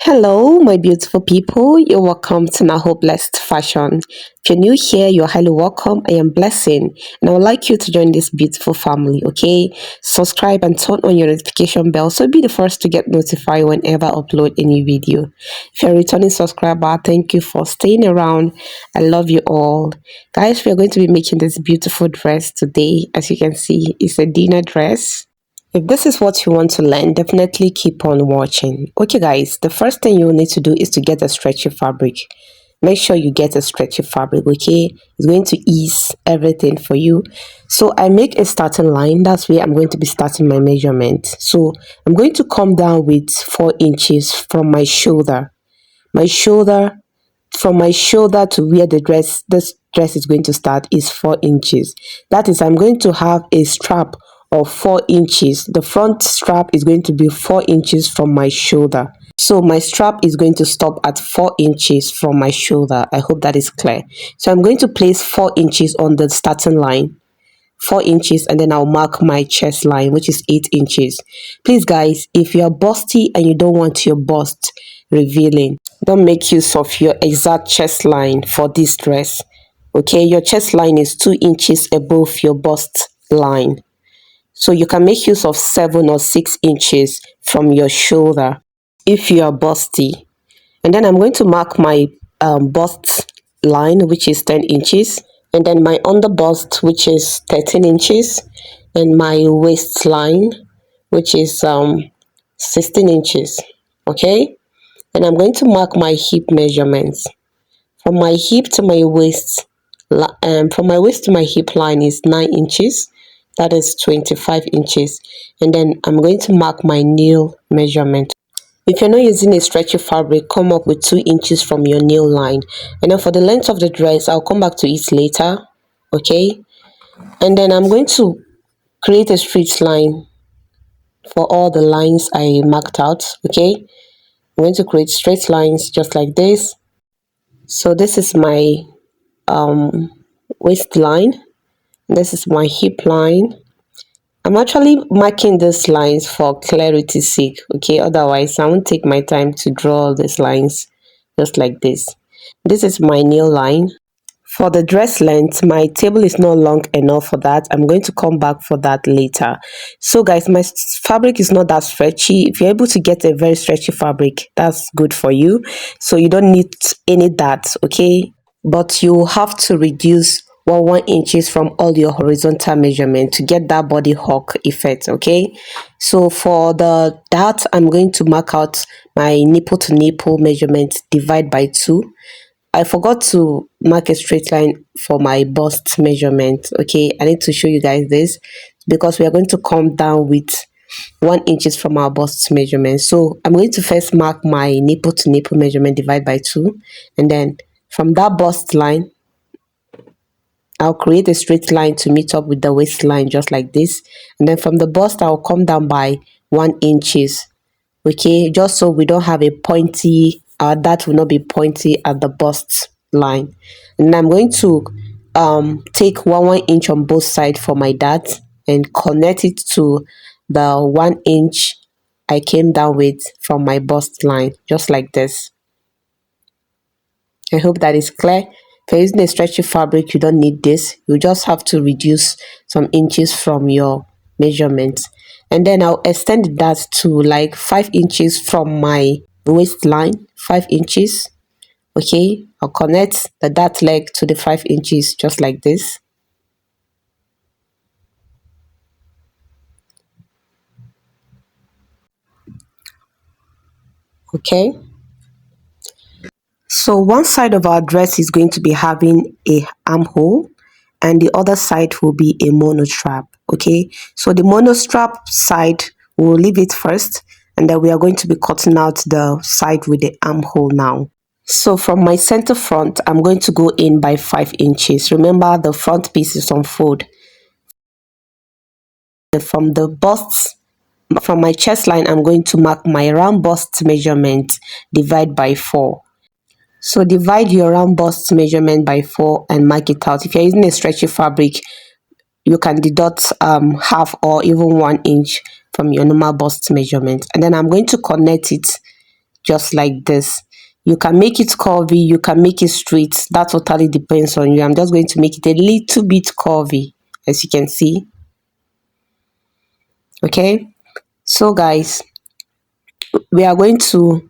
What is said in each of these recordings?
Hello, my beautiful people. You're welcome to Naho Blessed Fashion. If you're new here, you're highly welcome. I am Blessing, and I would like you to join this beautiful family. Okay, subscribe and turn on your notification bell so be the first to get notified whenever I upload a new video. If you're a returning subscriber, thank you for staying around. I love you all, guys. We are going to be making this beautiful dress today. As you can see, it's a dinner dress. If this is what you want to learn, definitely keep on watching. Okay guys, the first thing you need to do is to get a stretchy fabric. Make sure you get a stretchy fabric, okay? It's going to ease everything for you. So I make a starting line. That's where I'm going to be starting my measurement. So I'm going to come down with 4 inches from my shoulder. My shoulder, from my shoulder to where this dress is going to start is 4 inches. That is, I'm going to have a strap of 4 inches. The front strap is going to be 4 inches from my shoulder. So my strap is going to stop at 4 inches from my shoulder. I hope that is clear. So I'm going to place 4 inches on the starting line, 4 inches, and then I'll mark my chest line, which is 8 inches. Please guys, if you're busty and you don't want your bust revealing, don't make use of your exact chest line for this dress. Okay, your chest line is 2 inches above your bust line, so you can make use of 7 or 6 inches from your shoulder if you are busty. And then I'm going to mark my bust line, which is 10 inches, and then my under bust, which is 13 inches, and my waistline, which is 16 inches. Okay, and I'm going to mark my hip measurements. From my hip to my waist, from my waist to my hip line is 9 inches. That is 25 inches. And then I'm going to mark my nail measurement. If you're not using a stretchy fabric, come up with 2 inches from your nail line. And then for the length of the dress, I'll come back to it later. Okay, and then I'm going to create a straight line for all the lines I marked out. Okay, I'm going to create straight lines just like this. So this is my waistline, this is my hip line. I'm actually marking these lines for clarity's sake, okay? Otherwise I won't take my time to draw these lines just like this. This is my nail line. For the dress length, my table is not long enough for that. I'm going to come back for that later. So guys, my fabric is not that stretchy. If you're able to get a very stretchy fabric, that's good for you. So you don't need any that, okay? But you have to reduce 1 inches from all your horizontal measurement to get that body hawk effect. Okay, so for the that, I'm going to mark out my nipple to nipple measurement, divide by 2. I forgot to mark a straight line for my bust measurement. Okay, I need to show you guys this because we are going to come down with 1 inches from our bust measurement. So I'm going to first mark my nipple to nipple measurement, divide by 2, and then from that bust line, I'll create a straight line to meet up with the waistline just like this. And then from the bust, I'll come down by 1 inches. Okay, just so we don't have a pointy, that will not be pointy at the bust line. And I'm going to take 1 inch on both sides for my dart and connect it to the 1 inch I came down with from my bust line, just like this. I hope that is clear. If you're using a stretchy fabric, you don't need this. You just have to reduce some inches from your measurements. And then I'll extend that to like 5 inches from my waistline, 5 inches. Okay, I'll connect the dart leg to the 5 inches just like this. Okay, so one side of our dress is going to be having a armhole and the other side will be a mono strap. Okay, so the mono strap side, we'll leave it first, and then we are going to be cutting out the side with the armhole now. So from my center front, I'm going to go in by 5 inches. Remember, the front piece is on fold. From the bust, from my chest line, I'm going to mark my round bust measurement, divide by 4. So divide your round bust measurement by 4 and mark it out. If you're using a stretchy fabric, you can deduct half or even 1 inch from your normal bust measurement. And then I'm going to connect it just like this. You can make it curvy, you can make it straight. That totally depends on you. I'm just going to make it a little bit curvy, as you can see. Okay, so guys, we are going to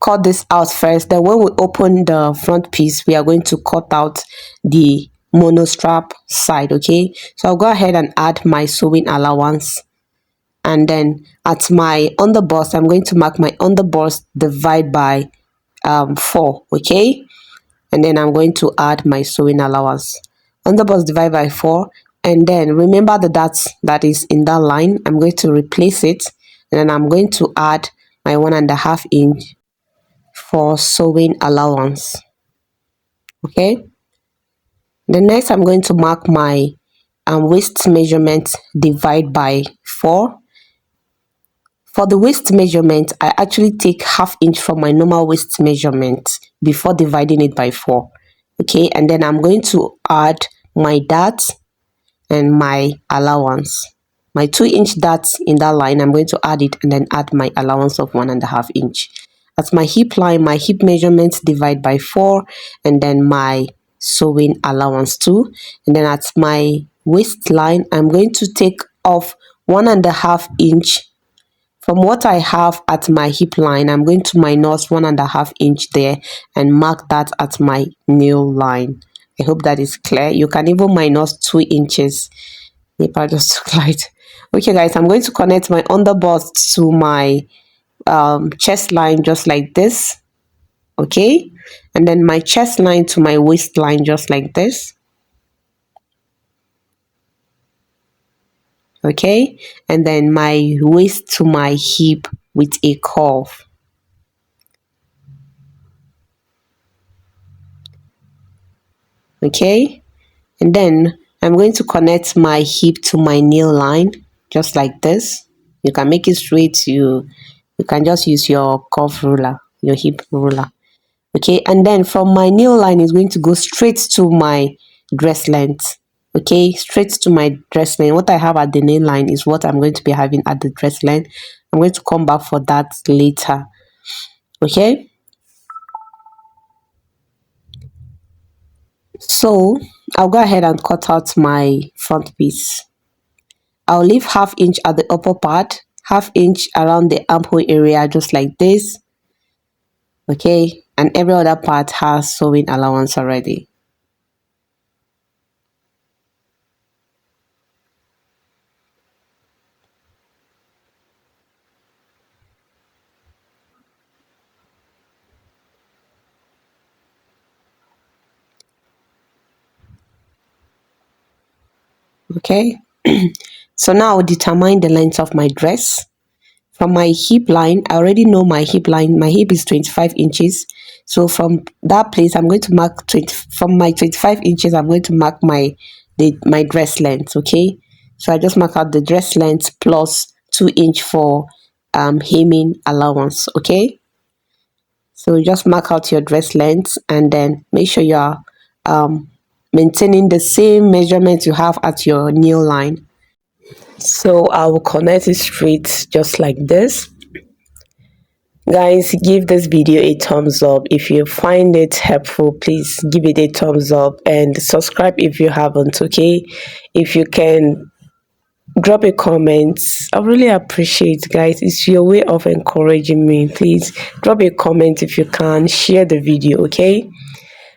cut this out first. Then when we open the front piece, we are going to cut out the mono strap side. Okay, so I'll go ahead and add my sewing allowance, and then at my underbust, I'm going to mark my underbust divide by 4. Okay, and then I'm going to add my sewing allowance. Underbust divide by 4, and then remember the dots that is in that line. I'm going to replace it, and then I'm going to add my 1.5 inch for sewing allowance. Okay, the next I'm going to mark my waist measurement divide by 4. For the waist measurement, I actually take ½ inch from my normal waist measurement before dividing it by 4. Okay, and then I'm going to add my dart and my allowance. My 2-inch dart in that line, I'm going to add it and then add my allowance of 1.5 inch. At my hip line, my hip measurement divide by 4, and then my sewing allowance too. And then at my waistline, I'm going to take off 1.5 inch from what I have at my hip line. I'm going to minus 1.5 inch there and mark that at my nail line. I hope that is clear. You can even minus 2 inches. If I just took light. Okay guys, I'm going to connect my underbust to my chest line just like this. Okay, and then my chest line to my waistline just like this. Okay, and then my waist to my hip with a curve. Okay, and then I'm going to connect my hip to my nail line just like this. You can make it straight. You can just use your curve ruler, your hip ruler. Okay, and then from my nail line is going to go straight to my dress length. Okay, straight to my dress length. What I have at the nail line is what I'm going to be having at the dress length. I'm going to come back for that later. Okay, so I'll go ahead and cut out my front piece. I'll leave ½ inch at the upper part, ½ inch around the armhole area just like this. Okay, and every other part has sewing allowance already. Okay, so now I'll determine the length of my dress. From my hip line, I already know my hip line. My hip is 25 inches. So from that place, I'm going to mark 20. From my 25 inches, I'm going to mark my dress length. Okay, so I just mark out the dress length plus 2 inch for hemming allowance. Okay, so just mark out your dress length and then make sure you are maintaining the same measurement you have at your nail line. So I will connect it straight just like this. Guys, give this video a thumbs up. If you find it helpful, please give it a thumbs up and subscribe if you haven't. Okay, if you can drop a comment, I really appreciate, guys. It's your way of encouraging me. Please drop a comment if you can, share the video. Okay,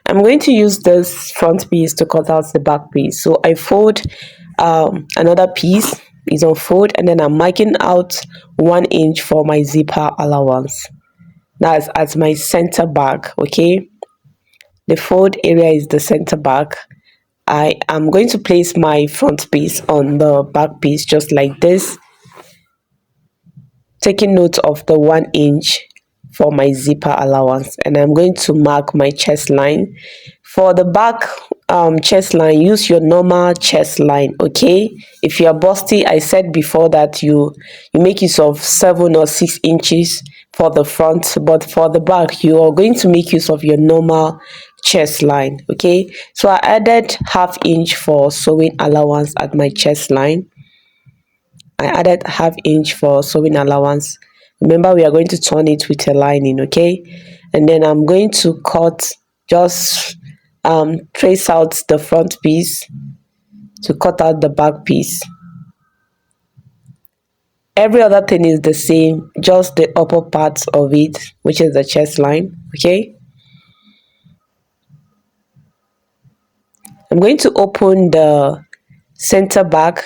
I'm going to use this front piece to cut out the back piece. So I fold another piece is on fold, and then I'm marking out 1 inch for my zipper allowance. That's at my center back. Okay, the fold area is the center back. I am going to place my front piece on the back piece just like this, taking note of the 1 inch for my zipper allowance, and I'm going to mark my chest line. For the back chest line, use your normal chest line. Okay, if you are busty, I said before that you make use of 7 or 6 inches for the front, but for the back you are going to make use of your normal chest line. Okay, so I added ½ inch for sewing allowance at my chest line. I added ½ inch for sewing allowance Remember, we are going to turn it with a lining, okay? And then I'm going to cut, just trace out the front piece to cut out the back piece. Every other thing is the same, just the upper part of it, which is the chest line, okay? I'm going to open the center back.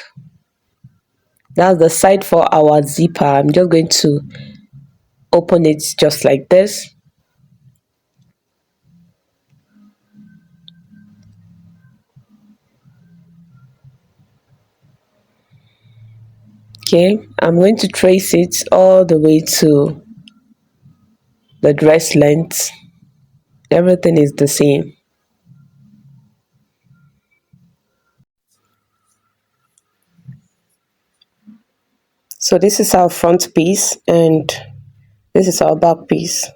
That's the side for our zipper. I'm just going to open it just like this. Okay, I'm going to trace it all the way to the dress length. Everything is the same. So this is our front piece and this is our back piece.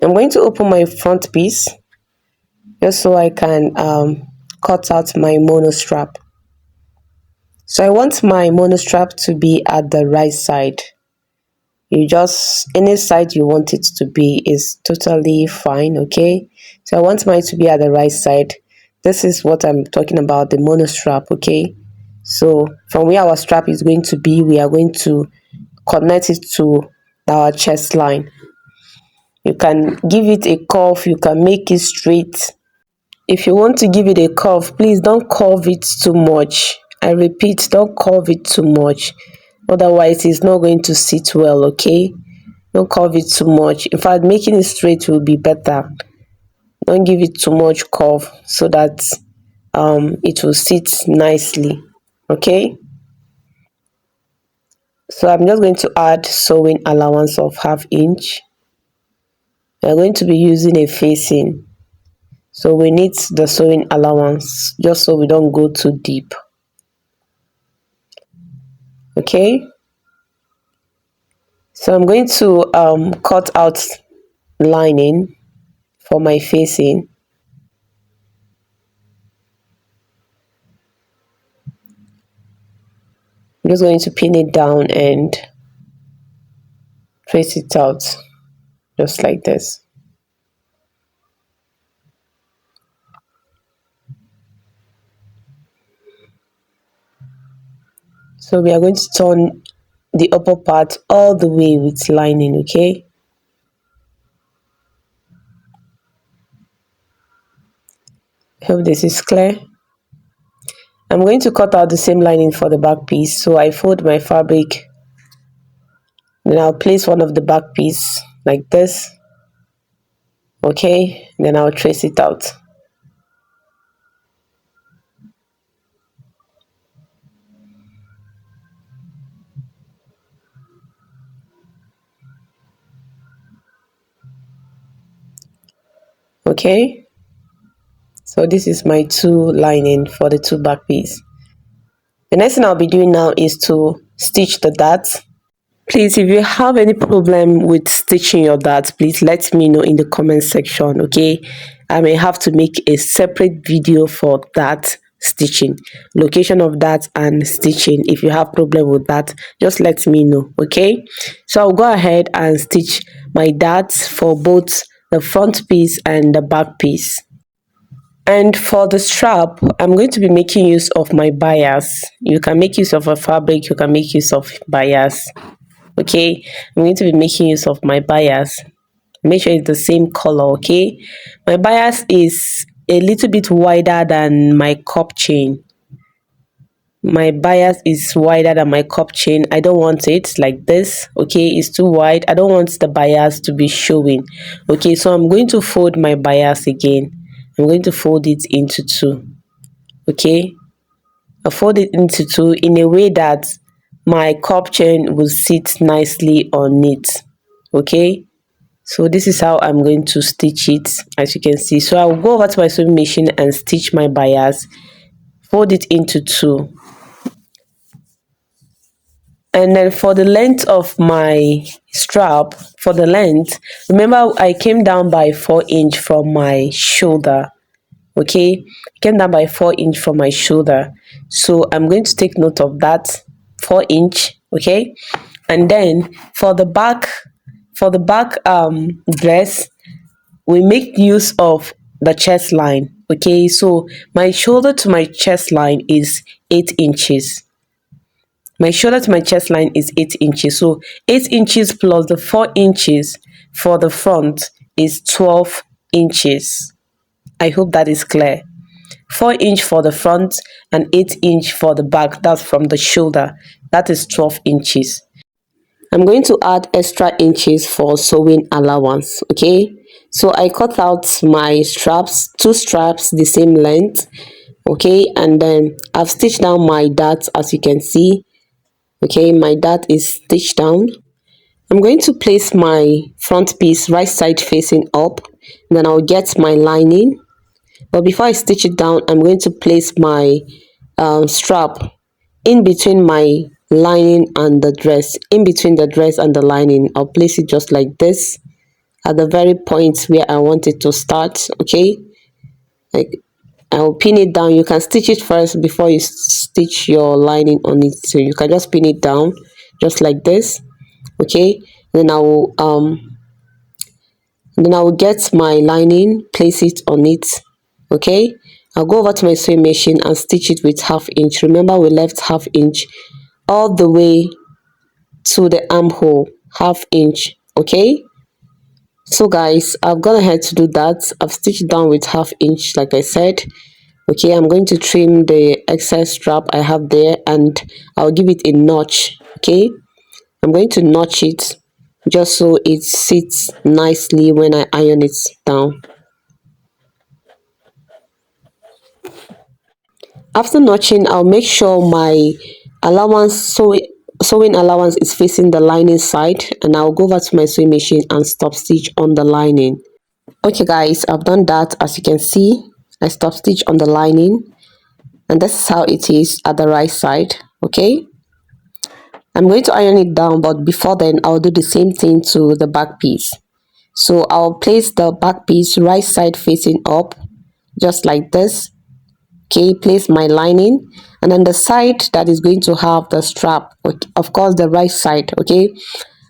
I'm going to open my front piece just so I can cut out my mono strap. So I want my mono strap to be at the right side. You just, any side you want it to be is totally fine, okay? So I want mine to be at the right side. This is what I'm talking about, the mono strap, okay? So from where our strap is going to be, we are going to connect it to our chest line. You can give it a curve, you can make it straight. If you want to give it a curve, please don't curve it too much. I repeat, don't curve it too much, otherwise it's not going to sit well, okay? Don't curve it too much. In fact, making it straight will be better. Don't give it too much curve so that it will sit nicely, okay? So I'm just going to add sewing allowance of 1/2 inch. We're going to be using a facing, so we need the sewing allowance just so we don't go too deep, okay? So I'm going to cut out lining for my facing. I'm just going to pin it down and trace it out just like this. So we are going to turn the upper part all the way with lining, okay? Hope this is clear. I'm going to cut out the same lining for the back piece, so I fold my fabric, then I'll place one of the back piece like this, okay? Then I'll trace it out. Okay, so this is my two lining for the two back piece. The next thing I'll be doing now is to stitch the darts. Please, if you have any problem with stitching your darts, please let me know in the comment section, okay? I may have to make a separate video for that stitching, location of that and stitching. If you have problem with that, just let me know, okay? So I'll go ahead and stitch my darts for both the front piece and the back piece. And for the strap, I'm going to be making use of my bias. You can make use of a fabric, you can make use of bias, okay? I'm going to be making use of my bias. Make sure it's the same color, okay? My bias is a little bit wider than my cup chain. My bias is wider than my cup chain. I don't want it like this, okay? It's too wide. I don't want the bias to be showing, okay? So I'm going to fold my bias again. I'm going to fold it into two, okay? I fold it into two in a way that my cup chain will sit nicely on it, okay? So this is how I'm going to stitch it, as you can see. So I'll go over to my sewing machine and stitch my bias, fold it into two. And then for the length of my strap, remember I came down by 4 inch from my shoulder, Okay, came down by 4 inch from my shoulder. So I'm going to take note of that 4 inch. Okay, and then for the back dress, we make use of the chest line. Okay, so my shoulder to my chest line is 8 inches. My shoulder to my chest line is 8 inches. So 8 inches plus the 4 inches for the front is 12 inches. I hope that is clear. 4 inch for the front and 8 inch for the back. That's from the shoulder. That is 12 inches. I'm going to add extra inches for sewing allowance. Okay, so I cut out my straps, two straps the same length. Okay, and then I've stitched down my dart, as you can see. Okay, my dart is stitched down. I'm going to place my front piece right side facing up. Then I'll get my lining, but before I stitch it down, I'm going to place my strap in between my lining and the dress. In between the dress and the lining, I'll place it just like this at the very point where I want it to start. Okay, like I'll pin it down. You can stitch it first before you stitch your lining on it, so you can just pin it down just like this. Okay, then I will get my lining, place it on it. Okay, I'll go over to my sewing machine and stitch it with half inch. Remember, we left half inch all the way to the armhole, half inch. Okay, so guys, I've gone ahead to do that. I've stitched down with half inch like I said. Okay, I'm going to trim the excess strap I have there, and I'll give it a notch. Okay, I'm going to notch it just so it sits nicely when I iron it down. After notching, I'll make sure my allowance sewing allowance is facing the lining side, and I'll go over to my sewing machine and stop stitch on the lining. Okay guys, I've done that. As you can see, I stop stitch on the lining, and this is how it is at the right side. Okay, I'm going to iron it down, but before then I'll do the same thing to the back piece. So I'll place the back piece right side facing up just like this. Okay, place my lining, and then the side that is going to have the strap, of course the right side. Okay,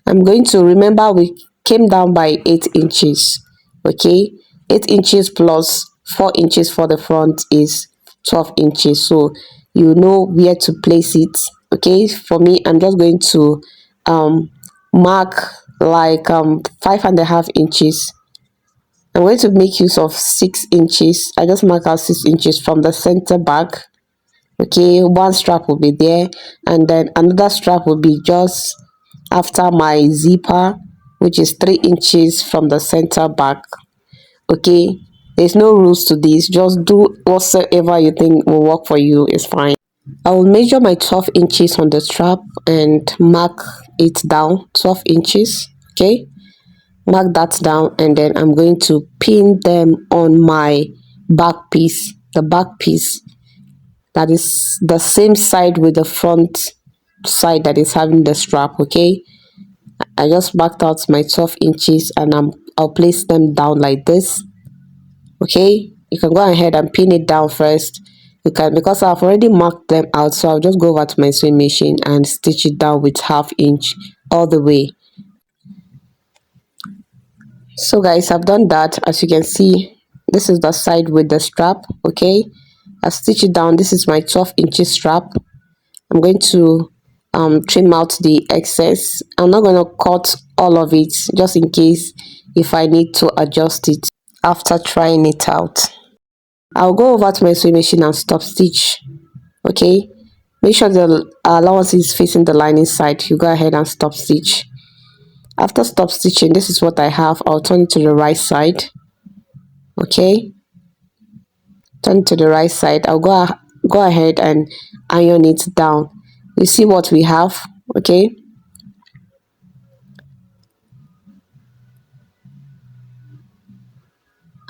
I'm going to remember we came down by 8 inches. Okay, 8 inches plus 4 inches for the front is 12 inches, so you know where to place it. Okay, for me, I'm just going to mark like 5.5 inches. I'm going to make use of 6 inches. I just mark out 6 inches from the center back. Okay, one strap will be there, and then another strap will be just after my zipper, which is 3 inches from the center back. Okay, there's no rules to this, just do whatsoever you think will work for you is fine. I will measure my 12 inches on the strap and mark it down 12 inches. Okay, mark that down, and then I'm going to pin them on my back piece, the back piece that is the same side with the front side that is having the strap. Okay, I just marked out my 12 inches, and I'll place them down like this. Okay, you can go ahead and pin it down first. You can, because I've already marked them out, so I'll just go over to my sewing machine and stitch it down with half inch all the way. So guys, I've done that. As you can see, this is the side with the strap. Okay, I've stitched it down. This is my 12 inches strap. I'm going to trim out the excess. I'm not going to cut all of it, just in case if I need to adjust it after trying it out. I'll go over to my sewing machine and stop stitch. Okay, make sure the allowance is facing the lining side. You go ahead and stop stitch. After stop stitching, this is what I have. I'll turn it to the right side. Okay, turn it to the right side. I'll go ahead and iron it down. You see what we have. Okay,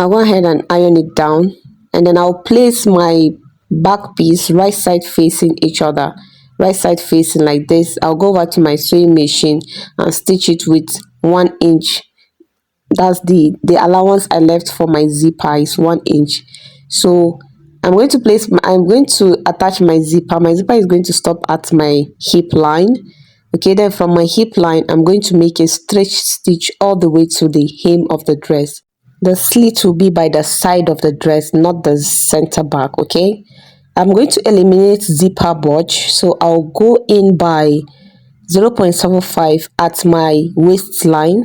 I'll go ahead and iron it down, and then I'll place my back piece right side facing each other, right side facing like this. I'll go over to my sewing machine and stitch it with 1 inch. That's the allowance I left for my zipper is 1 inch. So I'm going to attach my zipper. My zipper is going to stop at my hip line. Okay, then from my hip line, I'm going to make a stretch stitch all the way to the hem of the dress. The slit will be by the side of the dress, not the center back. Okay, I'm going to eliminate zipper bulge, so I'll go in by 0.75 at my waistline.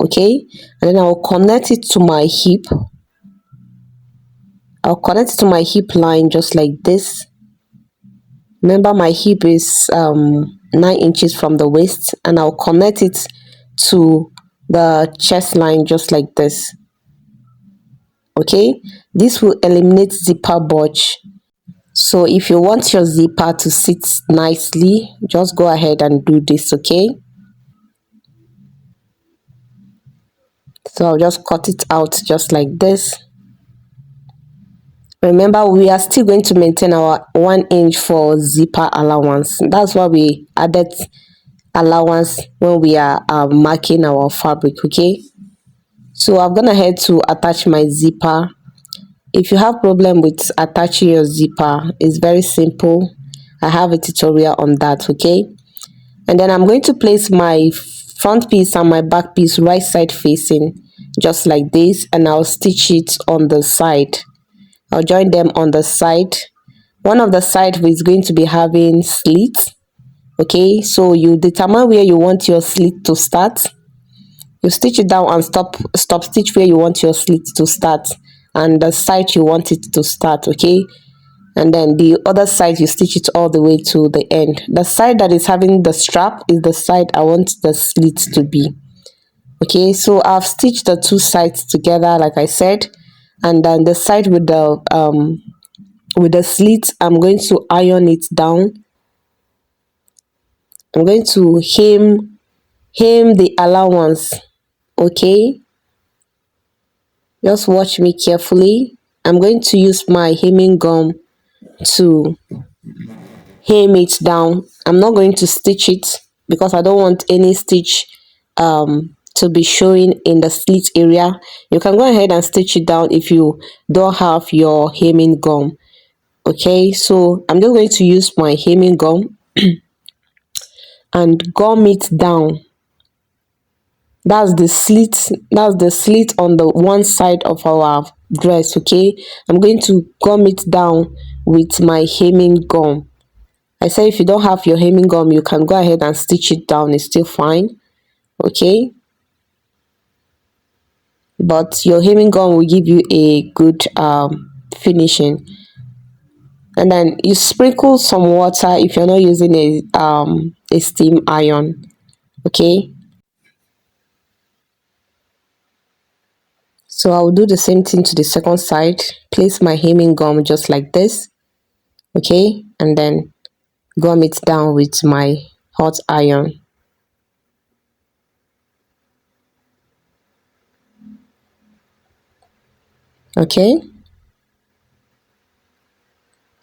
Okay, and then I'll connect it to my hip. I'll connect it to my hip line just like this. Remember, my hip is 9 inches from the waist, and I'll connect it to the chest line just like this. Okay, this will eliminate zipper bulge. So if you want your zipper to sit nicely, just go ahead and do this. Okay, so I'll just cut it out just like this. Remember, we are still going to maintain our 1 inch for zipper allowance. That's why we added allowance when we are marking our fabric. Okay, so I've gone ahead to attach my zipper. If you have problem with attaching your zipper, it's very simple. I have a tutorial on that. Okay, and then I'm going to place my front piece and my back piece right side facing just like this, and I'll stitch it on the side. I'll join them on the side. One of the side is going to be having slits. Okay, so you determine where you want your slit to start. You stitch it down and stop stitch where you want your slit to start, and the side you want it to start. Okay, and then the other side you stitch it all the way to the end. The side that is having the strap is the side I want the slit to be. Okay, so I've stitched the two sides together like I said, and then the side with the slit, I'm going to iron it down. I'm going to hem the allowance. Okay, just watch me carefully. I'm going to use my hemming gum to hem it down. I'm not going to stitch it because I don't want any stitch to be showing in the slit area. You can go ahead and stitch it down if you don't have your hemming gum. Okay, so I'm just going to use my hemming gum and gum it down. That's the slit on the one side of our dress. Okay, I'm going to gum it down with my hemming gum. I say if you don't have your hemming gum, you can go ahead and stitch it down, it's still fine. Okay, but your hemming gum will give you a good finishing. And then you sprinkle some water if you're not using a steam iron. Okay, so I'll do the same thing to the second side. Place my hemming gum just like this. Okay, and then gum it down with my hot iron. Okay,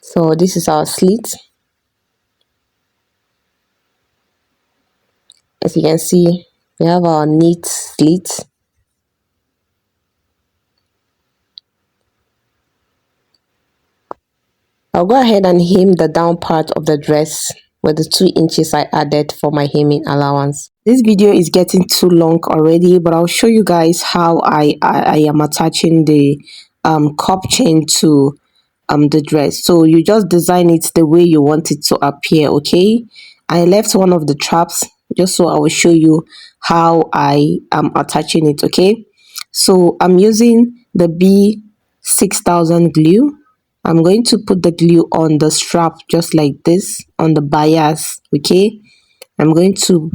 so this is our slit. As you can see, we have our neat slit. I'll go ahead and hem the down part of the dress with the 2 inches I added for my hemming allowance. This video is getting too long already, but I'll show you guys how I am attaching the cup chain to the dress. So you just design it the way you want it to appear. Okay, I left one of the traps just so I will show you how I am attaching it. Okay, so I'm using the B6000 glue. I'm going to put the glue on the strap just like this on the bias. Okay, I'm going to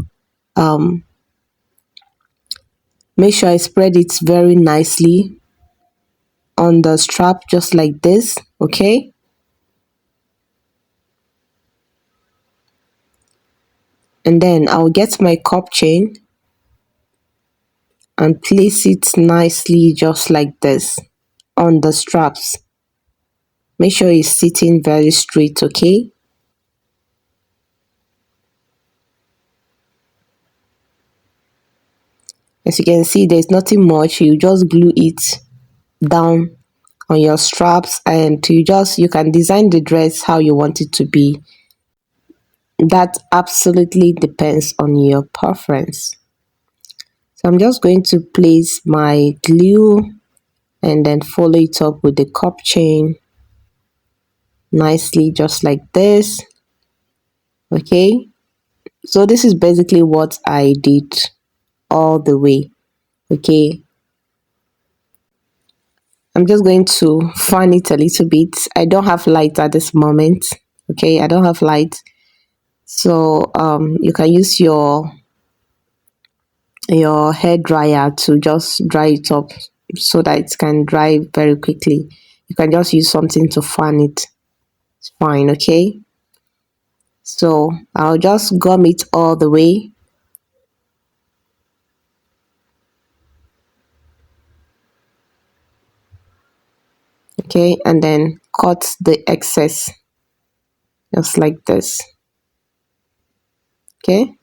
make sure I spread it very nicely on the strap just like this. Okay, and then I'll get my cup chain and place it nicely just like this on the straps. Make sure it's sitting very straight. Okay, as you can see, there's nothing much. You just glue it down on your straps, and you can design the dress how you want it to be. That absolutely depends on your preference. So I'm just going to place my glue and then follow it up with the cup chain nicely, just like this. Okay, so this is basically what I did all the way. Okay, I'm just going to fan it a little bit. I don't have light at this moment. Okay, I don't have light, so you can use your hair dryer to just dry it up so that it can dry very quickly. You can just use something to fan it. It's fine. Okay, so I'll just gum it all the way. Okay, and then cut the excess just like this. Okay,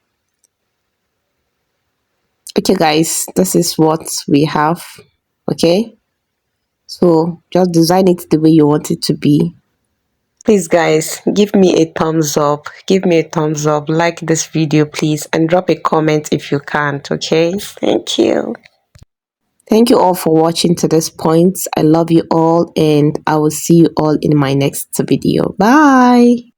guys, this is what we have. Okay, so just design it the way you want it to be. Please, guys, give me a thumbs up, like this video please, and drop a comment if you can't. Okay, thank you all for watching to this point. I love you all, and I will see you all in my next video. Bye.